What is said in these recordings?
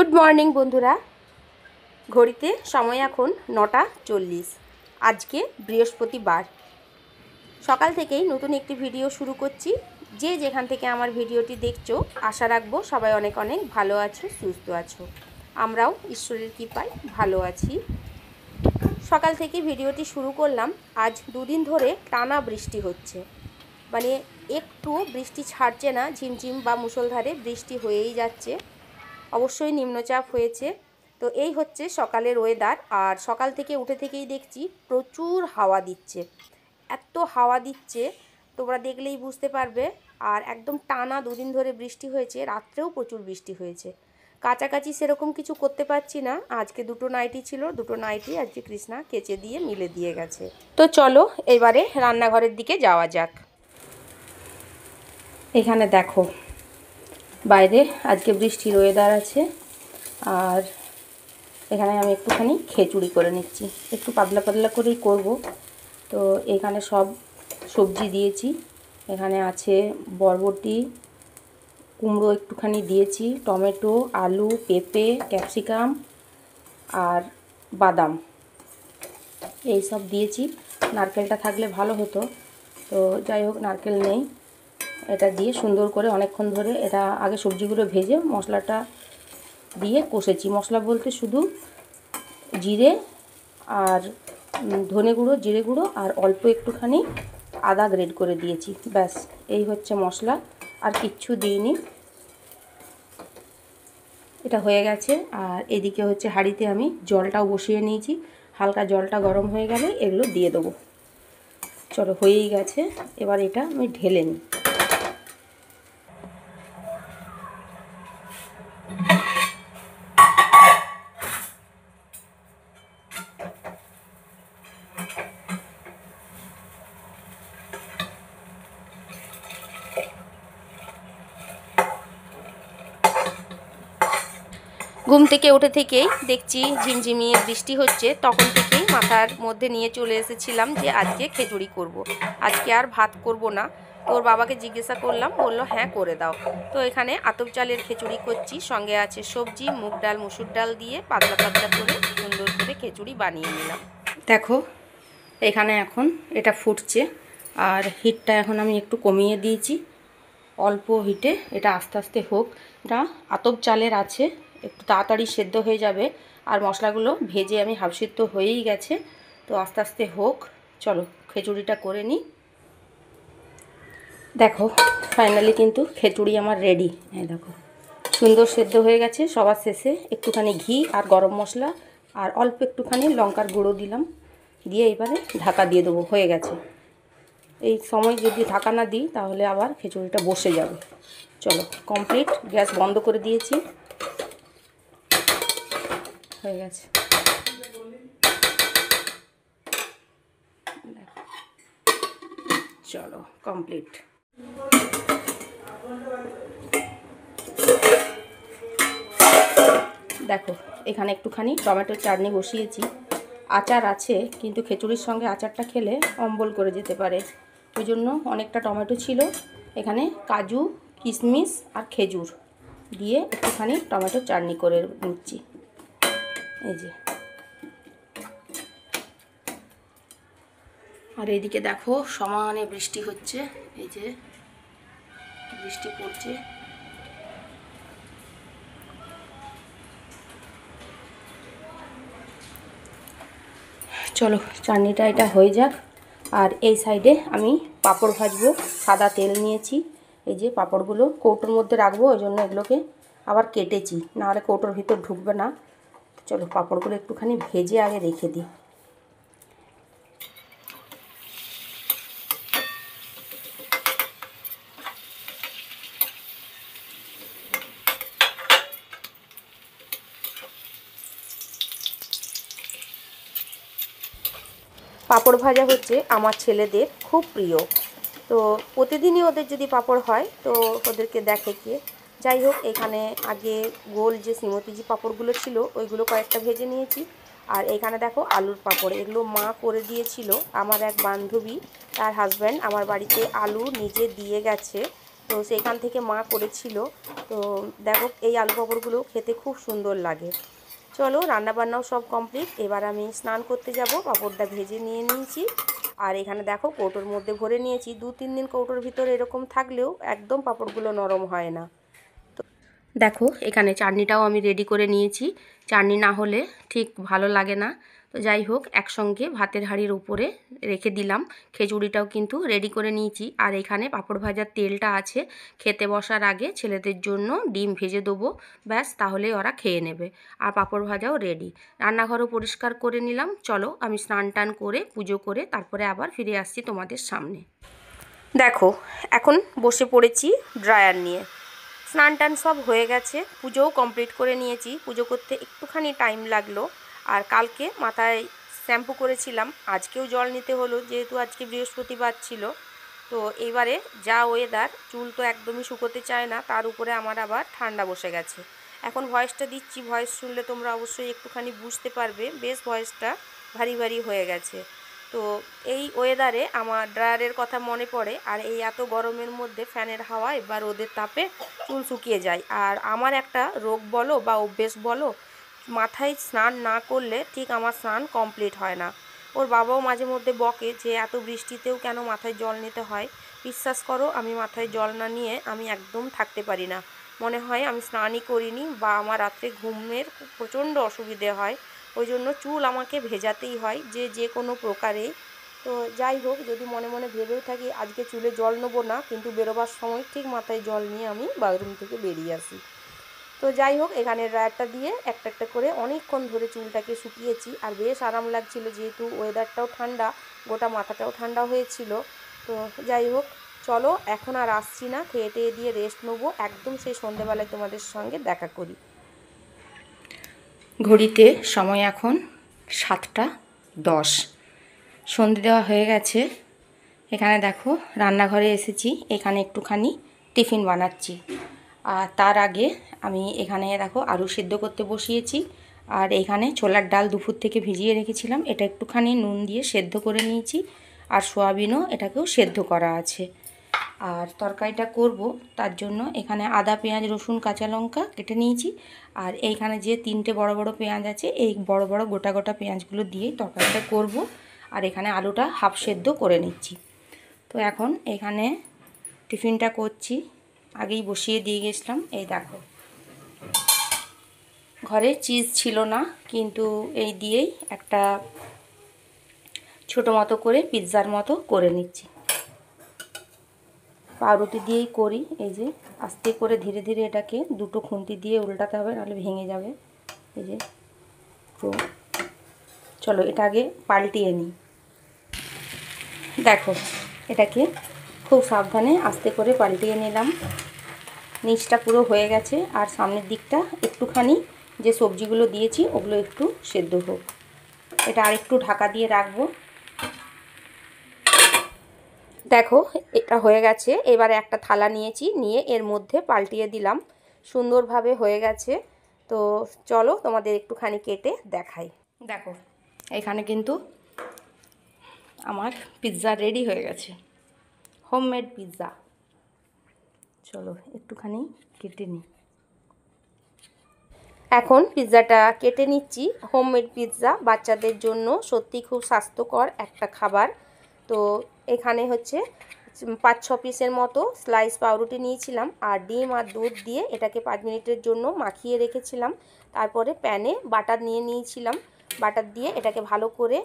Good morning বন্ধুরা, ঘড়িতে সময় এখন 9:40। আজকে বৃহস্পতিবার। সকাল থেকেই নতুন একটি ভিডিও শুরু করছি। যে যেখান থেকে আমার ভিডিওটি দেখছো, আশা রাখবো সবাই অনেক অনেক ভালো আছো, সুস্থ আছো। আমরাও ঈশ্বরের কৃপায় ভালো আছি। সকাল থেকে ভিডিওটি শুরু করলাম। আজ দুদিন ধরে টানা বৃষ্টি হচ্ছে, মানে একটু বৃষ্টি ছাড়ছে না, ঝিমঝিম বা মুষলধারে বৃষ্টি হয়েই যাচ্ছে। অবশ্যই নিম্নচাপ হয়েছে। তো এই হচ্ছে সকালের ওয়েদার। আর সকাল থেকে উঠে থেকেই দেখছি প্রচুর হাওয়া দিচ্ছে, এত হাওয়া দিচ্ছে তোমরা দেখলেই বুঝতে পারবে। আর একদম টানা দুদিন ধরে বৃষ্টি হয়েছে, রাত্রেও প্রচুর বৃষ্টি হয়েছে। কাছাকাছি সেরকম কিছু করতে পারছি না। আজকে দুটো নাইটি ছিল, দুটো নাইটি আজকে কৃষ্ণা কেচে দিয়ে মিলে দিয়ে গেছে। তো চলো এবারে রান্নাঘরের দিকে যাওয়া যাক। এখানে দেখো বাইরে আজকে বৃষ্টির ওয়েদার আছে। আর এখানে আমি একটুখানি খিচুড়ি করে নিচ্ছি, একটু পাতলা পাতলা করেই করব। তো এখানে সব সবজি দিয়েছি। এখানে আছে বরবটি, কুমড়ো একটুখানি দিয়েছি, টমেটো, আলু, পেঁপে, ক্যাপসিকাম আর বাদাম, এই সব দিয়েছি। নারকেলটা থাকলে ভালো হতো, তো যাই হোক নারকেল নেই। এটা দিয়ে সুন্দর করে অনেকক্ষণ ধরে এটা আগে সবজিগুলো ভেজে মশলাটা দিয়ে কষেছি। মশলা বলতে শুধু জিরে আর ধনে গুঁড়ো, জিরে গুঁড়ো আর অল্প একটুখানি আদা গ্রেড করে দিয়েছি, ব্যাস এই হচ্ছে মশলা, আর কিচ্ছু দিইনি। এটা হয়ে গেছে। আর এদিকে হচ্ছে হাঁড়িতে আমি জলটাও বসিয়ে নিয়েছি, হালকা জলটা গরম হয়ে গেলে এগুলো দিয়ে দেবো। চলো হয়েই গেছে, এবার এটা আমি ঢেলে নিই। ঘুম থেকে উঠে থেকেই দেখছি ঝিমঝিমিয়ে বৃষ্টি হচ্ছে, তখন থেকেই মাথার মধ্যে নিয়ে চলে এসেছিলাম যে আজকে খিচুড়ি করব। আজকে আর ভাত করব না। তোর বাবাকে জিজ্ঞাসা করলাম, বলল হ্যাঁ করে দাও। তো এখানে আতপ চালের খিচুড়ি করছি, সঙ্গে আছে সবজি, মুগ ডাল, মুসুর ডাল দিয়ে পাতলা পাতলা করে সুন্দর করে খিচুড়ি বানিয়ে নিলাম। দেখো এখানে এখন এটা ফুটছে, আর হিটটা এখন আমি একটু কমিয়ে দিয়েছি, অল্প হিটে এটা আস্তে আস্তে হোক। এটা আতপ চালের আছে, একটু তাড়াতাড়ি সেদ্ধ হয়ে যাবে। আর মশলাগুলো ভেজে আমি হাফ সিদ্ধ হয়েই গেছে, তো আস্তে আস্তে হোক। চলো খিচুড়িটা করে নিই। দেখো ফাইনালি কিন্তু খিচুড়ি আমার রেডি। হ্যাঁ দেখো সুন্দর সেদ্ধ হয়ে গেছে। সবার শেষে একটুখানি ঘি আর গরম মশলা আর অল্প একটুখানি লঙ্কার গুঁড়ো দিলাম, দিয়ে এবারে ঢাকা দিয়ে দেবো। হয়ে গেছে। এই সময় যদি ঢাকা না দিই তাহলে আবার খিচুড়িটা বসে যাবে। চলো কমপ্লিট, গ্যাস বন্ধ করে দিয়েছি, হয়ে গেছে। চলো কমপ্লিট। দেখো এখানে একটুখানি টমেটোর চাটনি বসিয়েছি। আচার আছে, কিন্তু খিচুড়ির সঙ্গে আচারটা খেলে অম্বল করে যেতে পারে, ওই জন্য অনেকটা টমেটো ছিল। এখানে কাজু, কিশমিশ আর খেজুর দিয়ে একটুখানি টমেটোর চাটনি করে নিচ্ছি। এই যে, আর এইদিকে দেখো সমানে বৃষ্টি হচ্ছে, এই যে বৃষ্টি পড়ছে। চলো চাটনিটা এটা হয়ে যাক। আর এই সাইডে আমি পাঁপড় ভাজবো, সাদা তেল নিয়েছি। এই যে পাঁপড়গুলো কৌটোর মধ্যে রাখবো, ওই জন্য এগুলোকে আবার কেটেছি, নাহলে কৌটোর ভিতর ঢুকবে না। চলো পাঁপড়গুলো একটুখানি ভেজে আগে রেখে দিই। পাঁপড় ভাজা হচ্ছে আমার ছেলেদের খুব প্রিয়, তো প্রতিদিনই ওদের যদি পাঁপড় হয় তো ওদেরকে দেখে কে। যাই হোক এখানে আগে গোল যে শ্রীমতীজি পাঁপড়গুলো ছিল ওইগুলো কয়েকটা ভেজে নিয়েছি। আর এখানে দেখো আলুর পাঁপড়, এগুলো মা করে দিয়েছিল। আমার এক বান্ধবী, তার হাজব্যান্ড আমার বাড়িতে আলু নিজে দিয়ে গেছে, তো সেইখান থেকে মা করেছিল। তো দেখো এই আলু পাঁপড়গুলো খেতে খুব সুন্দর লাগে। চলো রান্নাবান্নাও সব কমপ্লিট, এবার আমি স্নান করতে যাব। পাঁপড়টা ভেজে নিয়ে নিয়েছি, আর এখানে দেখো কৌটোর মধ্যে ভরে নিয়েছি। 2-3 দিন কৌটোর ভিতরে এরকম থাকলেও একদম পাঁপড়গুলো নরম হয় না। তো দেখো এখানে চাটনিটাও আমি রেডি করে নিয়েছি। চাটনি না হলে ঠিক ভালো লাগে না। তো যাই হোক, একসঙ্গে ভাতের হাঁড়ির উপরে রেখে দিলাম। খিচুড়িটাও কিন্তু রেডি করে নিয়েছি। আর এখানে পাঁপড় ভাজার তেলটা আছে। খেতে বসার আগে ছেলেদের জন্য ডিম ভেজে দেবো, ব্যাস তাহলেই ওরা খেয়ে নেবে। আর পাঁপড় ভাজাও রেডি। রান্নাঘরও পরিষ্কার করে নিলাম। চলো আমি স্নান টান করে পুজো করে তারপরে আবার ফিরে আসছি তোমাদের সামনে। দেখো এখন বসে পড়েছি ড্রায়ার নিয়ে। স্নান টান সব হয়ে গেছে, পুজোও কমপ্লিট করে নিয়েছি। পুজো করতে একটুখানি টাইম লাগলো। আর কালকে মাথায় শ্যাম্পু করেছিলাম, আজকেও জল নিতে হলো যেহেতু আজকে বৃহস্পতিবার ছিল। তো এইবারে যা ওয়েদার, চুল তো একদমই শুকোতে চায় না, তার উপরে আমার আবার ঠান্ডা বসে গেছে। এখন ভয়েসটা দিচ্ছি, ভয়েস শুনলে তোমরা অবশ্যই একটুখানি বুঝতে পারবে, বেশ ভয়েসটা ভারী ভারী হয়ে গেছে। তো এই ওয়েদারে আমার ড্রায়ারের কথা মনে পড়ে। আর এই এত গরমের মধ্যে ফ্যানের হাওয়ায় বা রোদের তাপে চুল শুকিয়ে যায়। আর আমার একটা রোগ বলো বা অভ্যেস বলো, মাথায় স্নান না করলে ঠিক আমার স্নান কমপ্লিট হয় না। ওর বাবাও মাঝে মধ্যে বকে যে এত বৃষ্টিতেও কেন মাথায় জল নিতে হয়। বিশ্বাস করো, আমি মাথায় জল না নিয়ে আমি একদম থাকতে পারি না। মনে হয় আমি স্নানই করিনি, বা আমার রাত্রে ঘুমের প্রচণ্ড অসুবিধে হয়। ওই জন্য চুল আমাকে ভেজাতেই হয় যে কোনো প্রকারে। তো যাই হোক, যদি মনে মনে ভেবেও থাকি আজকে চুলে জল নেবো না, কিন্তু বেরোবার সময় ঠিক মাথায় জল নিয়ে আমি বাথরুম থেকে বেরিয়ে আসি। তো যাই হোক, এখানে ড্রায়ারটা দিয়ে একটা একটা করে অনেকক্ষণ ধরে চুলটাকে শুকিয়েছি। আর বেশ আরাম লাগছিল, যেহেতু ওয়েদারটাও ঠান্ডা, গোটা মাথাটাও ঠান্ডা হয়েছিল। তো যাই হোক, চলো এখন আর আসছি না, খেয়ে টেয়ে দিয়ে রেস্ট নেবো। একদম সেই সন্ধেবেলায় তোমাদের সঙ্গে দেখা করি। ঘড়িতে সময় এখন 7টা 10, সন্ধে দেওয়া হয়ে গেছে। এখানে দেখো রান্নাঘরে এসেছি, এখানে একটুখানি টিফিন বানাচ্ছি। আর তার আগে আমি এখানে দেখো আলু সেদ্ধ করতে বসিয়েছি। আর এখানে ছোলার ডাল দুপুর থেকে ভিজিয়ে রেখেছিলাম, এটা একটুখানি নুন দিয়ে সেদ্ধ করে নিয়েছি। আর সয়াবিনও এটাকেও সেদ্ধ করা আছে। আর তরকারিটা করব, তার জন্য এখানে আদা, পেঁয়াজ, রসুন, কাঁচা লঙ্কা কেটে নিয়েছি। আর এইখানে যে 3টে বড় বড় পেঁয়াজ আছে, এই বড় বড় গোটা গোটা পেঁয়াজগুলো দিয়েই তরকারিটা করব। আর এখানে আলুটা হাফ সেদ্ধ করে নিচ্ছি। তো এখন এখানে টিফিনটা করছি, আগেই বসিয়ে দিয়ে গেছিলাম। এই দেখো, ঘরে চিজ ছিল না, কিন্তু এই দিয়েই একটা ছোটো মতো করে পিৎজার মতো করে নিচ্ছি। পাউরুটি দিয়েই করি। এই যে আস্তে করে ধীরে ধীরে এটাকে দুটো খুন্তি দিয়ে উল্টাতে হবে, নাহলে ভেঙে যাবে। এই যে, তো চলো এটা আগে পাল্টিয়ে নিই। দেখো এটাকে খুব সাবধানে আস্তে করে পাল্টিয়ে নিলাম। নিচটা পুরো হয়ে গেছে, আর সামনের দিকটা একটুখানি যে সবজিগুলো দিয়েছি ওগুলো একটু সেদ্ধ হোক। এটা আরেকটু ঢাকা দিয়ে রাখবো। দেখো এটা হয়ে গেছে। এবারে একটা থালা নিয়েছি, নিয়ে এর মধ্যে পাল্টিয়ে দিলাম। সুন্দরভাবে হয়ে গেছে। তো চলো তোমাদের একটুখানি কেটে দেখাই। দেখো এখানে কিন্তু আমার পিৎজা রেডি হয়ে গেছে, হোমমেড পিৎজা। চলো একটুখানি কেটে নিই। এখন পিৎজাটা কেটে নিচ্ছি। হোমমেড পিৎজা বাচ্চাদের জন্য সত্যি খুব স্বাস্থ্যকর একটা খাবার। তো এখানে হচ্ছে 5-6 পিসের মতো স্লাইস পাউরুটি নিয়েছিলাম, আর ডিম আর দুধ দিয়ে এটাকে 5 মিনিটের জন্য মাখিয়ে রেখেছিলাম। তারপরে প্যানে বাটার নিয়ে নিয়েছিলাম, বাটার দিয়ে এটাকে ভালো করে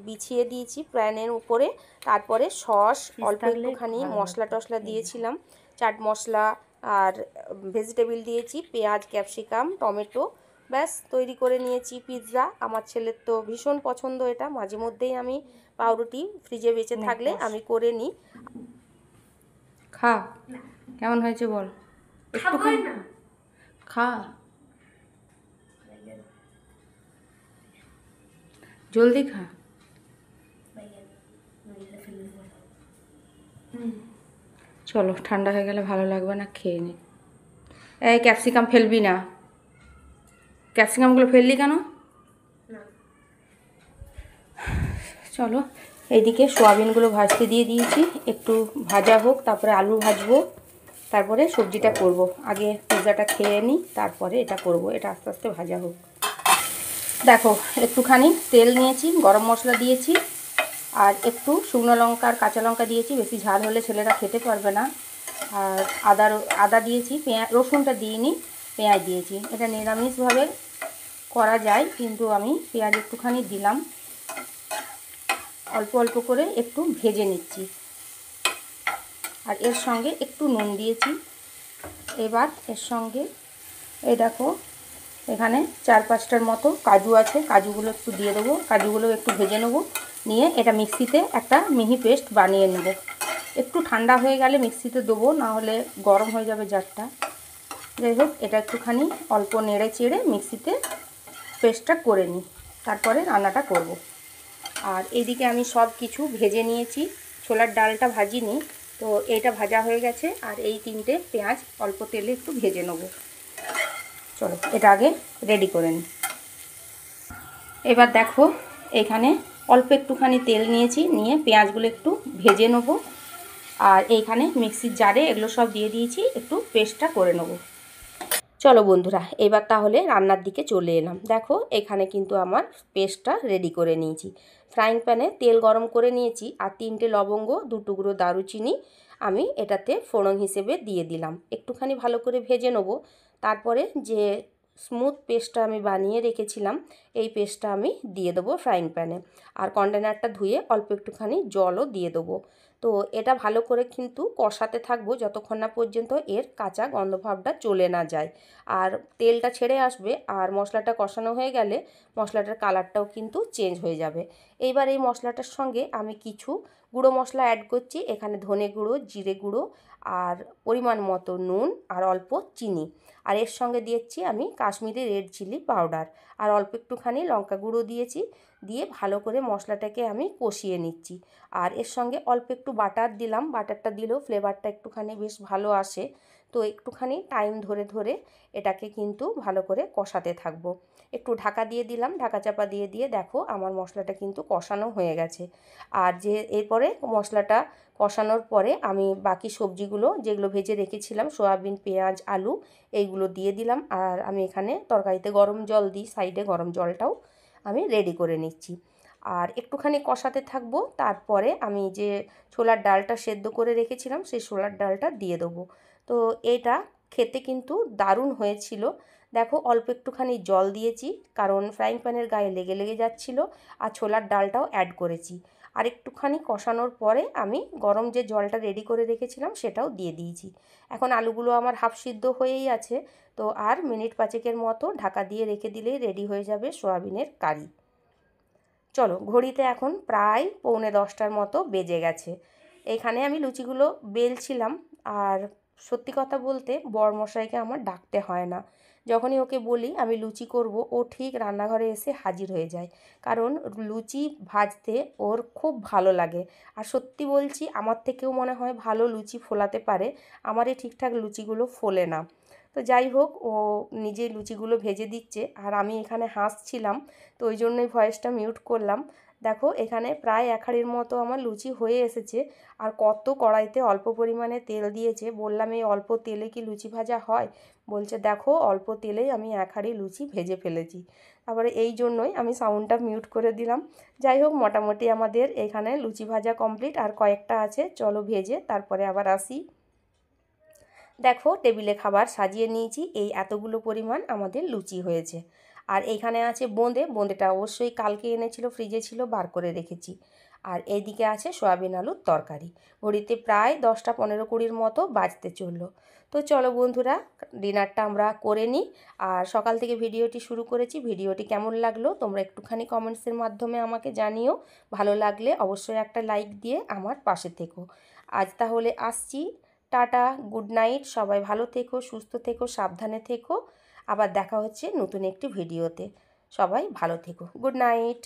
বিছিয়ে দিয়েছি প্যানের উপরে। তারপরে সস, অল্প একটুখানি মশলা টশলা দিয়েছিলাম, চাট মশলা আর ভেজিটেবিল দিয়েছি, পেঁয়াজ, ক্যাপসিকাম, টমেটো। ব্যাস তৈরি করে নিয়েছি পিৎজা। আমার ছেলের তো ভীষণ পছন্দ এটা, মাঝে মধ্যেই আমি পাউরুটি ফ্রিজে বেঁচে থাকলে আমি করে নিই। খা, কেমন হয়েছে বল। একটুখানি খা, জলদি খা। চলো ঠান্ডা হয়ে গেলে ভালো লাগবে না, খেয়ে নে। এই ক্যাপসিকাম ফেলবি না, ক্যাপসিকামগুলো ফেললি কেন? চলো এইদিকে সোয়াবিনগুলো ভাজতে দিয়ে দিয়েছি, একটু ভাজা হোক, তারপরে আলু ভাজবো। তারপরে সবজিটা করব। আগে পিৎজাটা খেয়ে নিই, তারপরে এটা করব। এটা আস্তে আস্তে ভাজা হোক। দেখো একটুখানি তেল নিয়েছি, গরম মশলা দিয়েছি, আর একটু শুকনো লঙ্কা আর কাঁচা লঙ্কা দিয়েছি। বেশি ঝাল হলে ছেলেরা খেতে পারবে না। আর আদা দিয়েছি, রসুনটা দিইনি, পেঁয়াজ দিয়েছি। এটা নিরামিষভাবে করা যায়, কিন্তু আমি পেঁয়াজ একটুখানি দিলাম। অল্প অল্প করে একটু ভেজে নিচ্ছি, আর এর সঙ্গে একটু নুন দিয়েছি। এবার এর সঙ্গে এই দেখো এখানে 4-5টার মতো কাজু আছে, কাজুগুলো একটু দিয়ে দেবো। কাজুগুলো একটু ভেজে নেবো, নিয়ে এটা মিক্সিতে একটা মিহি পেস্ট বানিয়ে নেব। একটু ঠান্ডা হয়ে গেলে মিক্সিতে দেবো, না হলে গরম হয়ে যাবে জারটা। যাই হোক, এটা একটুখানি অল্প নেড়ে চেড়ে মিক্সিতে পেস্টটা করে নিই, তারপরে রান্নাটা করব। আর এইদিকে আমি সব কিছু ভেজে নিয়েছি। ছোলার ডালটা ভাজিনি, তো এইটা ভাজা হয়ে গেছে। আর এই 3টে পেঁয়াজ অল্প তেলে একটু ভেজে নেব। চলো এটা আগে রেডি করে নিই। এবার দেখো এখানে অল্প একটুখানি তেল নিয়েছি, নিয়ে পেঁয়াজগুলো একটু ভেজে নেব। আর এইখানে মিক্সির জারে এগুলো সব দিয়ে দিয়েছি, একটু পেস্টটা করে নেব। চলো বন্ধুরা, এবার তাহলে রান্নার দিকে চলে এলাম। দেখো এখানে কিন্তু আমার পেস্টটা রেডি করে নিয়েছি। ফ্রাইং প্যানে তেল গরম করে নিয়েছি, আর 3টে লবঙ্গ, 2 টুকরো দারুচিনি আমি এটাতে ফোড়ন হিসেবে দিয়ে দিলাম। একটুখানি ভালো করে ভেজে নেব। তারপরে যে স্মুথ পেস্টটা আমি বানিয়ে রেখেছিলাম, এই পেস্টটা আমি দিয়ে দেবো ফ্রাইং প্যানে। আর কন্টেনারটা ধুয়ে অল্প একটুখানি জলও দিয়ে দেবো। তো এটা ভালো করে কিন্তু কষাতে থাকবো যতক্ষণ না পর্যন্ত এর কাঁচা গন্ধভাবটা চলে না যায়। আর তেলটা ছেড়ে আসবে, আর মশলাটা কষানো হয়ে গেলে মশলাটার কালারটাও কিন্তু চেঞ্জ হয়ে যাবে। এইবার এই মশলাটার সঙ্গে আমি কিছু গুঁড়ো মশলা অ্যাড করছি। এখানে ধনে গুঁড়ো, জিরে গুঁড়ো, আর পরিমাণ মতো নুন, আর অল্প চিনি। আর এর সঙ্গে দিয়েছি আমি কাশ্মীরি রেড চিলি পাউডার, আর অল্প একটুখানি লঙ্কা গুঁড়ো দিয়েছি। দিয়ে ভালো করে মশলাটাকে আমি কষিয়ে নিচ্ছি। আর এর সঙ্গে অল্প একটু বাটার দিলাম। বাটারটা দিলেও ফ্লেভারটা একটুখানি বেশ ভালো আসে। তো একটুখানি টাইম ধরে ধরে এটাকে কিন্তু ভালো করে কষাতে থাকবো। একটু ঢাকা দিয়ে দিলাম, ঢাকা চাপা দিয়ে দিয়ে দেখো আমার মশলাটা কিন্তু কষানো হয়ে গেছে। আর যে এরপরে মশলাটা কষানোর পরে আমি বাকি সবজিগুলো যেগুলো ভেজে রেখেছিলাম, সয়াবিন, পেঁয়াজ, আলু, এইগুলো দিয়ে দিলাম। আর আমি এখানে তরকারিতে গরম জল দিই, সাইডে গরম জলটাও আমি রেডি করে নিচ্ছি। আর একটুখানি কষাতে থাকবো। তারপরে আমি যে ছোলার ডালটা সেদ্ধ করে রেখেছিলাম, সেই ছোলার ডালটা দিয়ে দেবো। তো এটা খেতে কিন্তু দারুণ হয়েছিল। দেখো অল্প একটুখানি জল দিয়েছি, কারণ ফ্রাইং প্যানের গায়ে লেগে লেগে যাচ্ছিলো। আর ছোলার ডালটাও অ্যাড করেছি। আর একটুখানি কষানোর পরে আমি গরম যে জলটা রেডি করে রেখেছিলাম সেটাও দিয়ে দিয়েছি। এখন আলুগুলো আমার হাফ সিদ্ধ হয়েই আছে। তো আর মিনিট 5-এর মতো ঢাকা দিয়ে রেখে দিলেই রেডি হয়ে যাবে সয়াবিনের কারি। চলো ঘড়িতে এখন প্রায় 9:45টার মতো বেজে গেছে। এইখানে আমি লুচিগুলো বেলছিলাম। আর সত্যি কথা বলতে বরমশাইকে আমার ডাকতে হয় না। যখনই ওকে বলি আমি লুচি করব, ও ঠিক রান্নাঘরে এসে হাজির হয়ে যায়। কারণ লুচি ভাজতে ওর খুব ভালো লাগে। আর সত্যি বলছি, আমার থেকেও মনে হয় ভালো লুচি ফোলাতে পারে। আমারই ঠিকঠাক লুচিগুলো ফোলে না। তো যাই হোক, ও নিজেই লুচিগুলো ভেজে দিচ্ছে, আর আমি এখানে হাসছিলাম। তো ওই জন্যই ভয়েসটা মিউট করলাম। দেখো এখানে প্রায় 1 হাঁড়ির মতো আমার লুচি হয়ে এসেছে। আর কত কড়াইতে অল্প পরিমাণে তেল দিয়েছে। বললাম এই অল্প তেলে কি লুচি ভাজা হয়? বলছে দেখো অল্প তেলেই আমি 1 হাঁড়ি লুচি ভেজে ফেলেছি। তারপরে এই জন্যই আমি সাউন্ডটা মিউট করে দিলাম। যাই হোক, মোটামুটি আমাদের এখানে লুচি ভাজা কমপ্লিট। আর কয়েকটা আছে, চলো ভেজে তারপরে আবার আসি। দেখো টেবিলে খাবার সাজিয়ে নিয়েছি। এই এতগুলো পরিমাণ আমাদের লুচি হয়েছে। আর এইখানে আছে বোঁদে। বোঁদেটা অবশ্যই কালকে এনেছিল, ফ্রিজে ছিল, বার করে রেখেছি। আর এইদিকে আছে সয়াবিন আলুর তরকারি। ঘড়িতে প্রায় 10টা 15-20 মতো বাজতে চললো। তো চলো বন্ধুরা, ডিনারটা আমরা করে নিই। আর সকাল থেকে ভিডিওটি শুরু করেছি। ভিডিওটি কেমন লাগলো তোমরা একটুখানি কমেন্টসের মাধ্যমে আমাকে জানিও। ভালো লাগলে অবশ্যই একটা লাইক দিয়ে আমার পাশে থেকো। আজ তাহলে আসছি। Tata, good night. সবাই ভালো থেকো, সুস্থ থেকো, সাবধানে থেকো। আবার দেখা হচ্ছে নতুন একটি ভিডিওতে। সবাই ভালো থেকো। Good night.